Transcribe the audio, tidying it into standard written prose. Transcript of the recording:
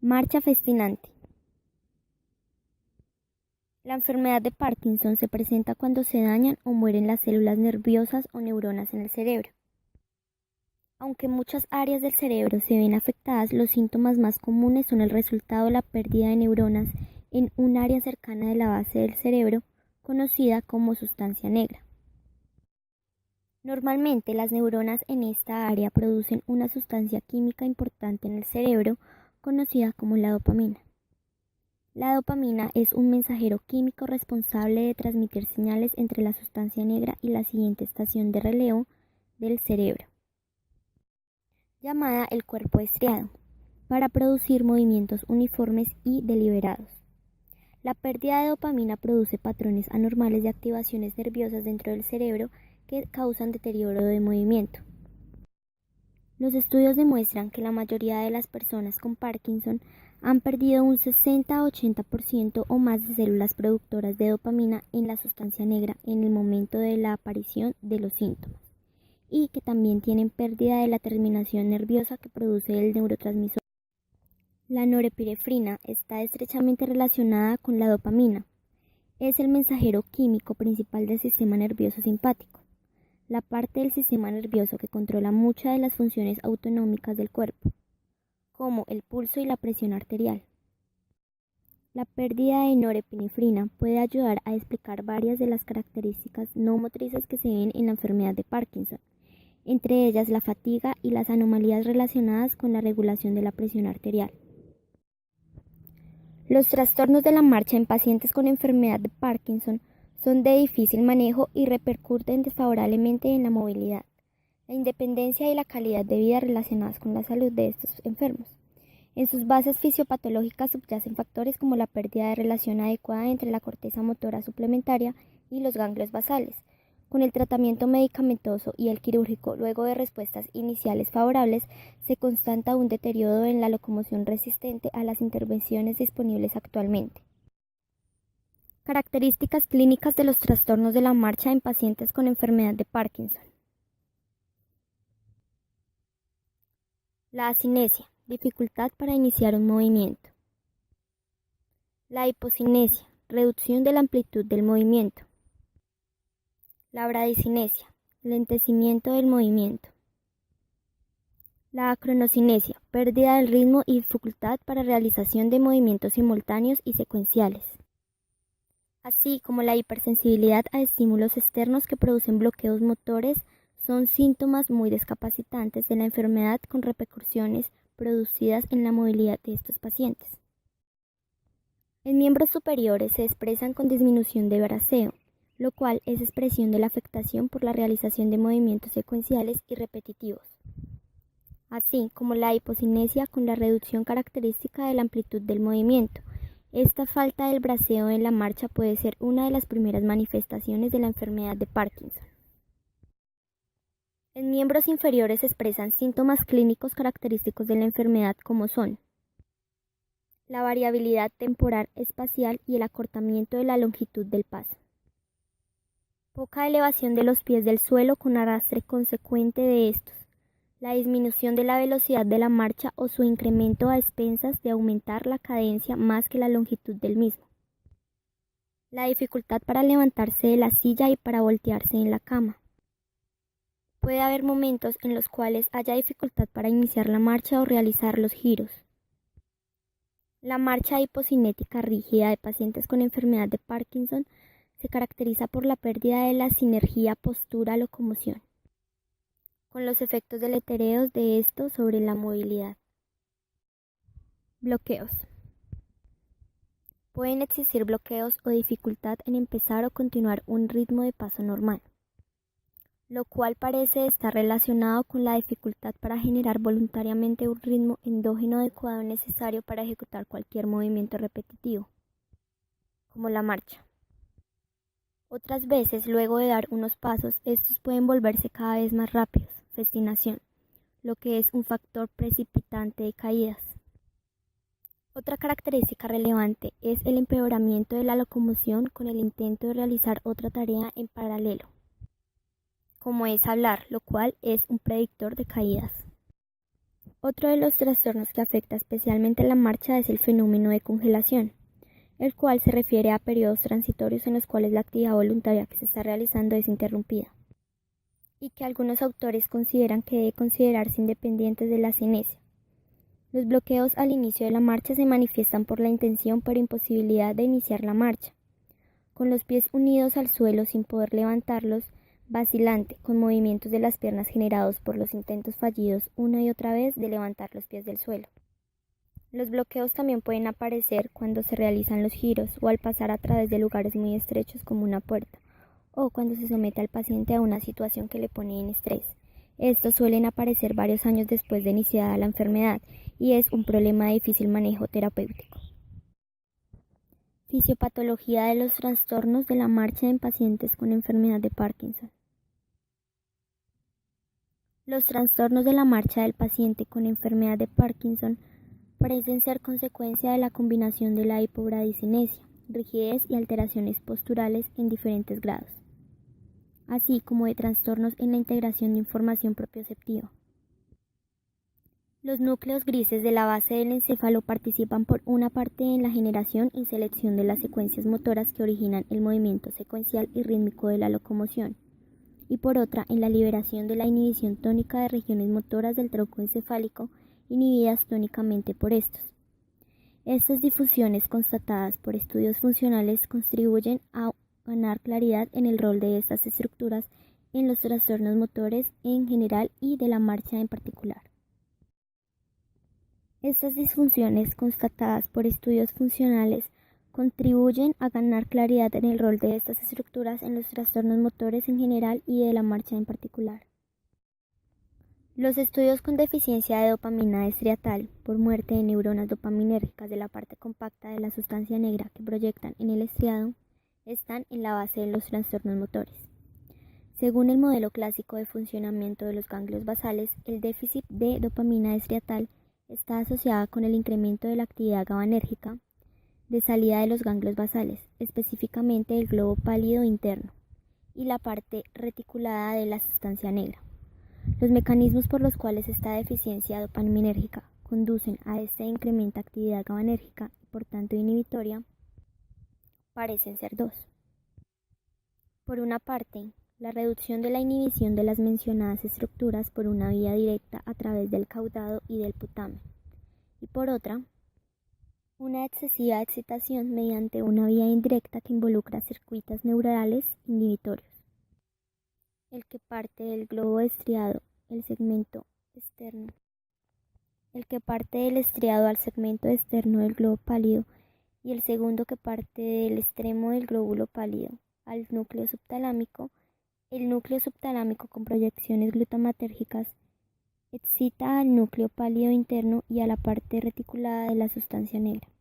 Marcha fascinante. La enfermedad de Parkinson se presenta cuando se dañan o mueren las células nerviosas o neuronas en el cerebro. Aunque muchas áreas del cerebro se ven afectadas, los síntomas más comunes son el resultado de la pérdida de neuronas en un área cercana de la base del cerebro, conocida como sustancia negra. Normalmente las neuronas en esta área producen una sustancia química importante en el cerebro, conocida como la dopamina. La dopamina es un mensajero químico responsable de transmitir señales entre la sustancia negra y la siguiente estación de relevo del cerebro, llamada el cuerpo estriado, para producir movimientos uniformes y deliberados. La pérdida de dopamina produce patrones anormales de activaciones nerviosas dentro del cerebro que causan deterioro de movimiento. Los estudios demuestran que la mayoría de las personas con Parkinson han perdido un 60-80% o más de células productoras de dopamina en la sustancia negra en el momento de la aparición de los síntomas, y que también tienen pérdida de la terminación nerviosa que produce el neurotransmisor. La norepinefrina está estrechamente relacionada con la dopamina. Es el mensajero químico principal del sistema nervioso simpático, la parte del sistema nervioso que controla muchas de las funciones autonómicas del cuerpo, como el pulso y la presión arterial. La pérdida de norepinefrina puede ayudar a explicar varias de las características no motrices que se ven en la enfermedad de Parkinson, entre ellas la fatiga y las anomalías relacionadas con la regulación de la presión arterial. Los trastornos de la marcha en pacientes con enfermedad de Parkinson son de difícil manejo y repercuten desfavorablemente en la movilidad, la independencia y la calidad de vida relacionadas con la salud de estos enfermos. En sus bases fisiopatológicas subyacen factores como la pérdida de relación adecuada entre la corteza motora suplementaria y los ganglios basales. Con el tratamiento medicamentoso y el quirúrgico, luego de respuestas iniciales favorables, se constata un deterioro en la locomoción resistente a las intervenciones disponibles actualmente. Características clínicas de los trastornos de la marcha en pacientes con enfermedad de Parkinson. La asinesia, dificultad para iniciar un movimiento. La hipocinesia, reducción de la amplitud del movimiento. La bradicinesia, lentecimiento del movimiento. La acronocinesia, pérdida del ritmo y dificultad para realización de movimientos simultáneos y secuenciales, así como la hipersensibilidad a estímulos externos que producen bloqueos motores, son síntomas muy discapacitantes de la enfermedad con repercusiones producidas en la movilidad de estos pacientes. En miembros superiores se expresan con disminución de braceo, lo cual es expresión de la afectación por la realización de movimientos secuenciales y repetitivos, así como la hipocinesia con la reducción característica de la amplitud del movimiento. Esta falta del braceo en la marcha puede ser una de las primeras manifestaciones de la enfermedad de Parkinson. En miembros inferiores se expresan síntomas clínicos característicos de la enfermedad como son la variabilidad temporal espacial y el acortamiento de la longitud del paso, poca elevación de los pies del suelo con arrastre consecuente de estos, la disminución de la velocidad de la marcha o su incremento a expensas de aumentar la cadencia más que la longitud del mismo, la dificultad para levantarse de la silla y para voltearse en la cama. Puede haber momentos en los cuales haya dificultad para iniciar la marcha o realizar los giros. La marcha hipocinética rígida de pacientes con enfermedad de Parkinson se caracteriza por la pérdida de la sinergia postura-locomoción, con los efectos deletéreos de esto sobre la movilidad. Bloqueos. Pueden existir bloqueos o dificultad en empezar o continuar un ritmo de paso normal, lo cual parece estar relacionado con la dificultad para generar voluntariamente un ritmo endógeno adecuado necesario para ejecutar cualquier movimiento repetitivo, como la marcha. Otras veces, luego de dar unos pasos, estos pueden volverse cada vez más rápidos, fascinación, lo que es un factor precipitante de caídas. Otra característica relevante es el empeoramiento de la locomoción con el intento de realizar otra tarea en paralelo, como es hablar, lo cual es un predictor de caídas. Otro de los trastornos que afecta especialmente la marcha es el fenómeno de congelación, el cual se refiere a periodos transitorios en los cuales la actividad voluntaria que se está realizando es interrumpida, y que algunos autores consideran que debe considerarse independientes de la cinesia. Los bloqueos al inicio de la marcha se manifiestan por la intención pero imposibilidad de iniciar la marcha, con los pies unidos al suelo sin poder levantarlos, vacilante, con movimientos de las piernas generados por los intentos fallidos una y otra vez de levantar los pies del suelo. Los bloqueos también pueden aparecer cuando se realizan los giros o al pasar a través de lugares muy estrechos como una puerta, o cuando se somete al paciente a una situación que le pone en estrés. Estos suelen aparecer varios años después de iniciada la enfermedad y es un problema de difícil manejo terapéutico. Fisiopatología de los trastornos de la marcha en pacientes con enfermedad de Parkinson. Los trastornos de la marcha del paciente con enfermedad de Parkinson parecen ser consecuencia de la combinación de la hipobradicinesia, rigidez y alteraciones posturales en diferentes grados, así como de trastornos en la integración de información propioceptiva. Los núcleos grises de la base del encéfalo participan por una parte en la generación y selección de las secuencias motoras que originan el movimiento secuencial y rítmico de la locomoción, y por otra en la liberación de la inhibición tónica de regiones motoras del tronco encefálico inhibidas tónicamente por estos. Estas difusiones constatadas por estudios funcionales contribuyen a ganar claridad en el rol de estas estructuras en los trastornos motores en general y de la marcha en particular. Estas disfunciones constatadas por estudios funcionales contribuyen a ganar claridad en el rol de estas estructuras en los trastornos motores en general y de la marcha en particular. Los estudios con deficiencia de dopamina estriatal por muerte de neuronas dopaminérgicas de la parte compacta de la sustancia negra que proyectan en el estriado están en la base de los trastornos motores. Según el modelo clásico de funcionamiento de los ganglios basales, el déficit de dopamina estriatal está asociada con el incremento de la actividad GABAérgica de salida de los ganglios basales, específicamente el globo pálido interno y la parte reticulada de la sustancia negra. Los mecanismos por los cuales esta deficiencia dopaminérgica conducen a esta incrementa actividad GABAérgica y por tanto inhibitoria parecen ser dos. Por una parte, la reducción de la inhibición de las mencionadas estructuras por una vía directa a través del caudado y del putamen, y por otra, una excesiva excitación mediante una vía indirecta que involucra circuitos neuronales inhibitorios. El que parte del globo estriado, el segmento externo. El que parte del estriado al segmento externo del globo pálido y el segundo que parte del extremo del glóbulo pálido al núcleo subtalámico. El núcleo subtalámico con proyecciones glutamatérgicas excita al núcleo pálido interno y a la parte reticulada de la sustancia negra.